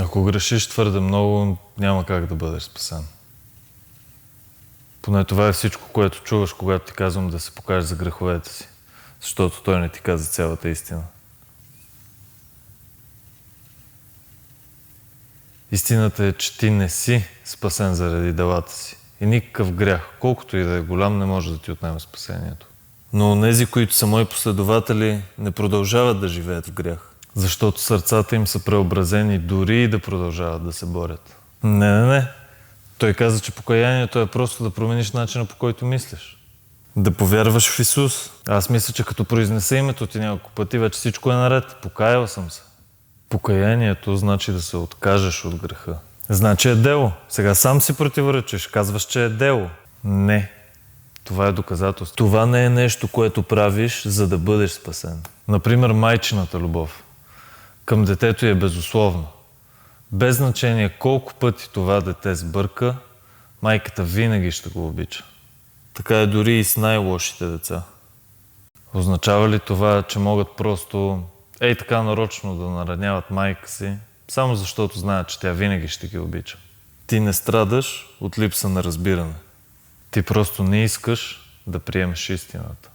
Ако грешиш твърде много, няма как да бъдеш спасен. Поне това е всичко, което чуваш, когато ти казвам да се покажеш за греховете си. Защото той не ти каза цялата истина. Истината е, че ти не си спасен заради делата си. И никакъв грях, колкото и да е голям, не може да ти отнеме спасението. Но онези, които са мои последователи, не продължават да живеят в грях. Защото сърцата им са преобразени дори и да продължават да се борят. Не. Той каза, че покаянието е просто да промениш начина, по който мислиш. Да повярваш в Исус. Аз мисля, че като произнеса името ти няколко пъти, вече всичко е наред. Покаял съм се. Покаянието значи да се откажеш от греха. Значи е дело. Сега сам си противоречиш. Казваш, че е дело. Не. Това е доказателство. Това не е нещо, което правиш, за да бъдеш спасен. Например, майчината любов към детето е безусловна. Без значение колко пъти това дете сбърка, майката винаги ще го обича. Така е дори и с най-лошите деца. Означава ли това, че могат просто така нарочно да нараняват майка си, само защото знаят, че тя винаги ще ги обича? Ти не страдаш от липса на разбиране. Ти просто не искаш да приемеш истината.